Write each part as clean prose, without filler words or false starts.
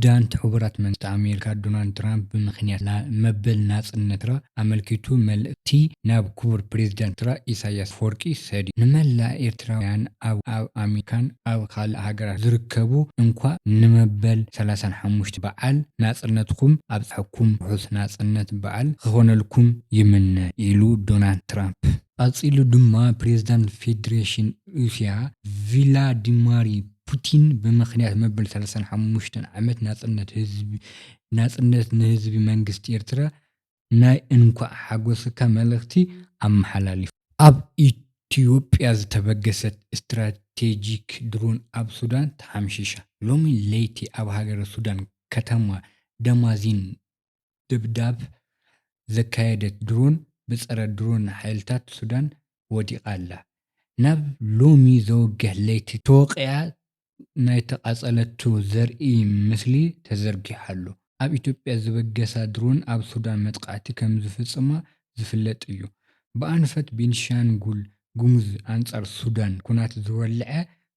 ፕሬዝዳንት ሕቡራት መንግስታት ኣሜሪካ ዶናልድ ትራምፕ ብምኽንያት መበል ናጽነት ኣመልኪቱ መልእኽቲ ናብ ክቡር ፕሬዝዳንት ኢሳያስ አፈወርቂ ሰዲዱ ንመላእ ኤርትራውያን ኣብ ኣሜሪካን ኣብ ካልእ ሃገራት ዝርከቡ እንኳ ንመበል 35 በዓል ናጽነትኩም ኣብጽሕኩም ውሑስ ናጽነት በዓል ክኾነልኩም ይምነ ኢሉ ዶናልድ ትራምፕ ቀፂሉ ድማ ፕሬዝዳንት ፌደሬሽን ሩስያ ቭላዲሚር ፑቲን ብምኽንያት መበል 35 ዓመት ናጽነት ንህዝቢ መንግስቲ ኤርትራ ናይ እንኳዕ ሓጎስካ መልእኽቲ ኣመሓላሊፉ። ኣብ ኢትዮጵያ ዝተበገሰት ስትራቴጂክ ድሮን ኣብ ሱዳን ተሓምሺሻ። ሎሚ ለይቲ ኣብ ሃገረ ሱዳን ከተማ ደማዚን ድብዳብ ዘካየደት ድሮን ብጸረ ድሮን ሓይልታት ሱዳን ወዲቓ ኣላ። ናብ ሎሚ ዘወግሕ ለይቲ ተወቂዓ ናይ ተቃጸለቱ ዘርኢ ምስሊ ተዘርጊሑ ኣሎ። ኣብ ኢትዮጵያ ዝበገሳ ድሮን ኣብ ሱዳን መጥቃዕቲ ከም ዝፍጽማ ዝፍለጥ እዩ። ብኣንፈት ቤንሻንጉል ጉሙዝ ኣንጻር ሱዳን ኩናት ዝወልዐ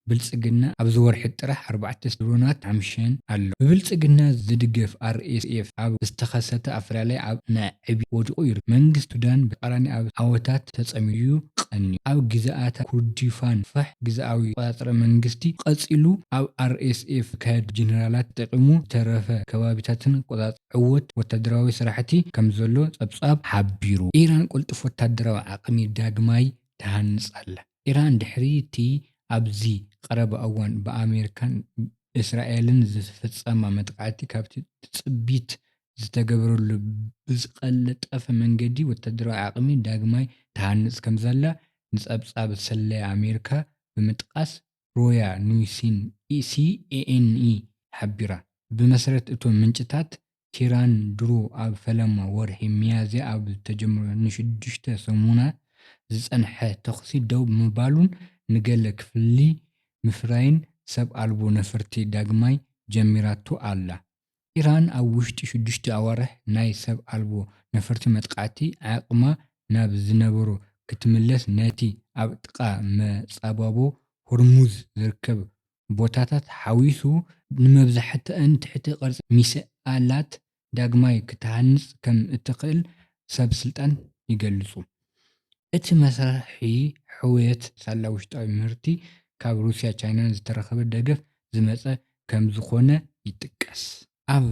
ብልጽግና ኣብ ዝወርሒ ጥራሕ 4 ድሮናት ሓምሽን ኣሎ። ብብልጽግና ዝድገፍ RSF ኣብ ዝተኸሰተ ኣፈላላይ ኣብ ናይ ዕብይ ወዲቑ ይርከብ። መንግስቲ ሱዳን ብተቃራኒ ኣብ ዓወታት ተጸሚዱ ቀኒዩ። ኣብ ግዛኣት ኩርዲፋን ፋሕ ግዛኣዊ ቆጻጽረ መንግስቲ ቀጺሉ ኣብ RSF ካየድ ጀነራላት ተጠቂሙ ዝተረፈ ከባቢታትን ቆጻጽ ዕወት ወተደራዊ ስራሕቲ ከም ዘሎ ጸብጻብ ሓቢሩ። ኢራን ቁልጡፍ ወተደራዊ ዓቕሚ ዳግማይ ተሃንጽ ኣላ። ኢራን ድሕሪ እቲ ኣብዚ ቀረባ እዋን ብኣሜሪካን እስራኤልን ዝፍጸማ መጥቃዕቲ ካብቲ ትጽቢት ዝተገበረሉ ብዝቐለጠፈ መንገዲ ወተደራዊ ዓቕሚ ዳግማይ ተሃንጽ ከም ዘላ ንጸብጻብ ሰላይ ኣሜሪካ ብምጥቃስ ሮያ ኒውስን CNE ሓቢራ። ብመሰረት እቶም ምንጭታት ቴህራን ድሮ ኣብ ፈለማ ወርሒ ሚያዝያ ኣብ ዝተጀመረ ን6 ሰሙናት ዝጸንሐ ተኹሲ ደው ምባሉን ንገለ ክፍሊ ምፍራይን ሰብ ኣልቦ ነፈርቲ ዳግማይ ጀሚራቶ ኣላ። ኢራን ኣብ ውሽጢ 6 ኣዋርሕ ናይ ሰብ ኣልቦ ነፈርቲ መጥቃዕቲ ዓቕማ ናብ ዝነበሮ ክትምለስ ነቲ ኣብ ጥቓ መጻባቦ ሆርሙዝ ዝርከብ ቦታታት ሓዊሱ ንመብዛሕትአን ትሕቲ ቅርጺ ሚሳኤላት ዳግማይ ክትሃንጽ ከም እትኽእል ሰብ ስልጣን ይገልጹ። እቲ መሳርሒ ሕውየት ሳላ ውሽጣዊ ምህርቲ ካብ ሩስያ ቻይናን ዝተረኸበ ደገፍ ዝመጸ ከም ዝኾነ ይጥቀስ። ኣብ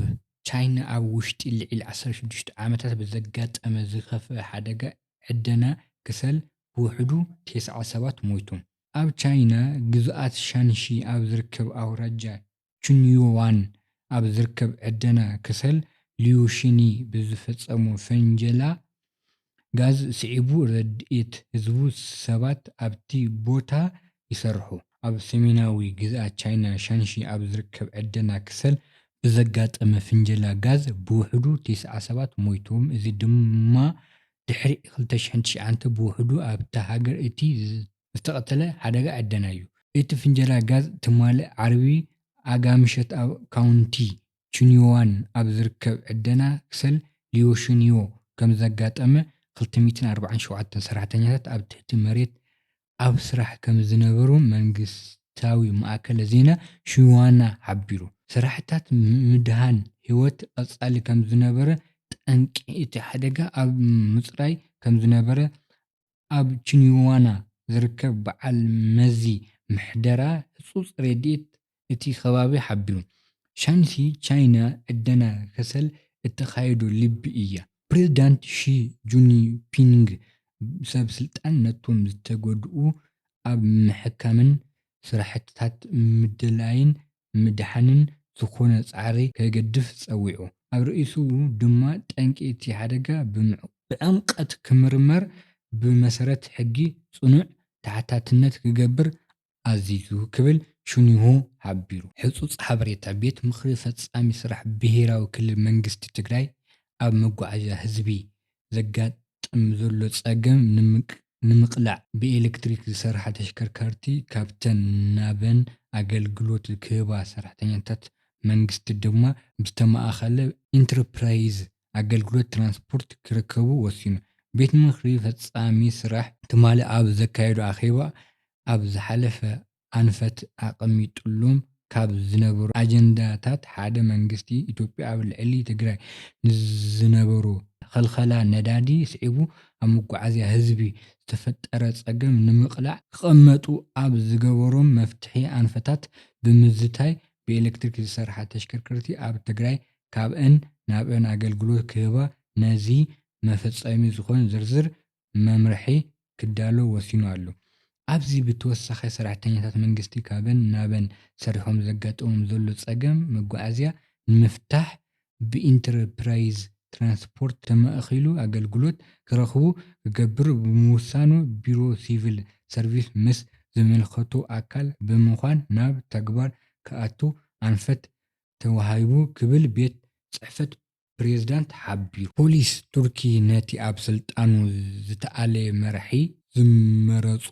ቻይና ኣብ ውሽጢ ልዕሊ 16 ዓመታት ብዘጋጠመ ዝኸፍአ ሓደጋ ዕደና ከሰል ብውሕዱ 9 ሰባት ሞይቶም። ኣብ ቻይና ግዝኣት ሻንሺ ኣብ ዝርከብ ኣውራጃ ቹንዩዋን ኣብ ዝርከብ ዕደና ከሰል ሊዩሺኒ ብዝፈጸሙ ፈንጀላ ጋዝ ስዒቡ ረድኤት ህዝቡ ሰባት ኣብቲ ቦታ ይሰርሑ። ኣብ ሰሜናዊ ግዝኣት ቻይና ሻንሺ ኣብ ዝርከብ ዕደና ከሰል ብዘጋጠመ ፈንጀላ ጋዝ ብውሕዱ 9 ሰባት ሞይቶም። እዚ ድማ ድሕሪ 2009 ብውሕዱ ኣብታ ሃገር እቲ ዝተቐተለ ሓደጋ ዕደና እዩ። እቲ ፈንጀላ ጋዝ ትማሊ ዓርቢ ኣጋምሸት ኣብ ካውንቲ ቹንዩዋን ኣብ ዝርከብ ዕደና ከሰል ሊዩሺንዮ ከም ዘጋጠመ 247 ሰራሕተኛታት ኣብ ትሕቲ መሬት ኣብ ስራሕ ከም ዝነበሩ መንግስታዊ ማዕከለ ዜና ሺንዋና ሓቢሩ። ስራሕታት ምድሃን ህይወት ቀጻሊ ከም ዝነበረ ጠንቂ እቲ ሓደጋ ኣብ ምጽራይ ከም ዝነበረ ኣብ ቹንዩዋና ዝርከብ በዓል መዚ ምሕደራ ህጹጽ ረድኤት እቲ ከባቢ ሓቢሩ። ሻንሲ ቻይና ዕደና ከሰል እተኻየዶ ልቢ እያ። ፕሬዝዳንት ሺ ጂንፒንግ ሰብ ስልጣን ነቶም ዝተጎድኡ ኣብ ምሕካምን ስራሕትታት ምድላይን ምድሓንን ዝኾነ ጻዕሪ ከገድፍ ጸዊዑ። ኣብ ርእሱ ድማ ጠንቂ እቲ ሓደጋ ብዕምቀት ክምርመር ብመሰረት ሕጊ ጽኑዕ ተሓታትነት ክገብር ኣዚዙ ክብል ሹኒሆ ሓቢሩ። ሕጹጽ ሓበሬታ ቤት ምኽሪ ፈጻሚ ስራሕ ብሄራዊ ክልል መንግስቲ ትግራይ ኣብ መጓዓዝያ ህዝቢ ዘጋጥም ዘሎ ጸገም ንምቅላዕ ብኤሌክትሪክ ዝሰርሓ ተሽከርከርቲ ካብተን ናበን ኣገልግሎት ክህባ ሰራሕተኛታት መንግስቲ ድማ ብዝተማእኸለ ኢንተርፕራይዝ ኣገልግሎት ትራንስፖርት ክርከቡ ወሲኑ። ቤት ምኽሪ ፈጻሚ ስራሕ ትማሊ ኣብ ዘካየዶ ኣኼባ ኣብ ዝሓለፈ ኣንፈት ኣቐሚጡሎም ካብ ዝነበሩ ኣጀንዳታት ሓደ መንግስቲ ኢትዮጵያ ኣብ ልዕሊ ትግራይ ንዝነበሩ ክልከላ ነዳዲ ስዒቡ ኣብ መጓዓዝያ ህዝቢ ዝተፈጠረ ፀገም ንምቕላዕ ክቕመጡ ኣብ ዝገበሮም መፍትሒ ኣንፈታት ብምዝታይ ብኤሌክትሪክ ዝሰርሓ ተሽከርከርቲ ኣብ ትግራይ ካብአን ናብአን ኣገልግሎት ክህባ ነዚ መፈፀሚ ዝኾን ዝርዝር መምርሒ ክዳሎ ወሲኑ ኣሎ። ኣብዚ ብተወሳኺ ሰራሕተኛታት መንግስቲ ካብን ናበን ሰሪሖም ዘጋጥሞም ዘሎ ፀገም መጓዓዝያ ንምፍታሕ ብኢንተርፕራይዝ ትራንስፖርት ተማእኺሉ ኣገልግሎት ክረኽቡ ክገብር ብምውሳኑ ቢሮ ሲቪል ሰርቪስ ምስ ዝመልከቶ ኣካል ብምዃን ናብ ተግባር ክኣቱ ኣንፈት ተዋሂቡ ክብል ቤት ፅሕፈት ፕሬዝዳንት ሓቢሩ። ፖሊስ ቱርኪ ነቲ ኣብ ስልጣኑ ዝተኣለየ መራሒ ዝመረፆ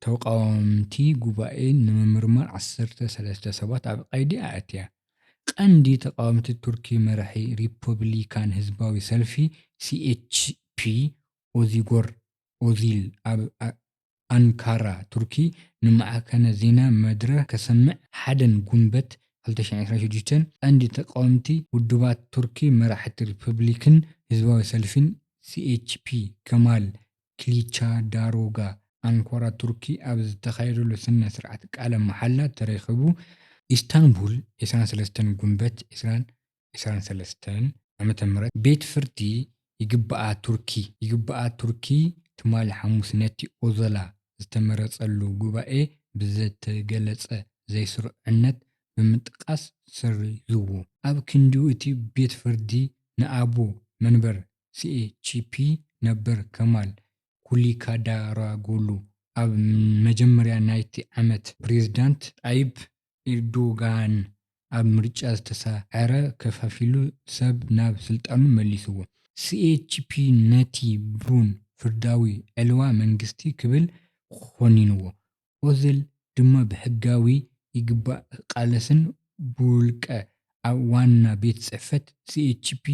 ተቃወምቲ ጉባኤ ንምምርማር 13 ሰባት ኣብ ቀይዲ ኣእትያ። ቀንዲ ተቃወምቲ ቱርኪ መራሒ ሪፐብሊካን ህዝባዊ ሰልፊ ሲኤችፒ ኦዚጎር ኦዚል ኣብ ኣንካራ ቱርኪ ንማዕከነ ዜና መድረክ ከሰምዕ ሓደን ጉንበት 2026 ቀንዲ ተቃወምቲ ውድባት ቱርኪ መራሕቲ ሪፐብሊክን ህዝባዊ ሰልፊን ሲኤችፒ ከማል ክሊቻዳሮጋ ኣንካራ ቱርኪ ኣብ ዝተኻየደሉ ስነ ስርዓት ቃለ መሓላ ተረኺቡ። ኢስታንቡል 23 ጉንበት 2023 ዓ.ም ቤት ፍርዲ ይግባኣ ቱርኪ ትማሊ ሐሙስ ነቲ ኦዞላ ዝተመረፀሉ ጉባኤ ብዘተገለፀ ዘይስሩዕነት ብምጥቃስ ሰሪዝዎ። ኣብ ክንዲኡ እቲ ቤት ፍርዲ ንኣቦ መንበር ሲኤችፒ ነበር ከማል ኩሊካዳሮግሉ ኣብ መጀመርያ ናይቲ ዓመት ፕሬዝዳንት ጣይብ ኤርዶጋን ኣብ ምርጫ ዝተሳዕረ ከፋፊሉ ሰብ ናብ ስልጣኑ መሊስዎ። ሲኤችፒ ነቲ ብሩን ፍርዳዊ ዕልዋ መንግስቲ ክብል ኮኒንዎ። ኦዘል ድማ ብሕጋዊ ይግባእ ቃለስን ብውልቀ ኣብ ዋና ቤት ፅሕፈት ሲኤችፒ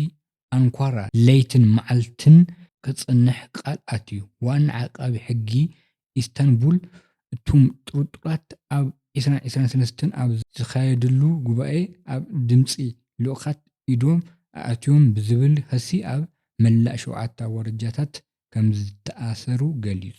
ኣንካራ ለይትን መዓልትን ከጸንሕ ቃል ኣትዩ። ዋና ዓቃቢ ሕጊ ኢስታንቡል እቶም ጥርጡራት ኣብ 2023 ኣብ ዝካየደሉ ጉባኤ ኣብ ድምፂ ልኡኻት ኢዶም ኣእትዮም ብዝብል ክሲ ኣብ መላእ 7 ኣውራጃታት ከምዝተኣሰሩ ገሊጹ።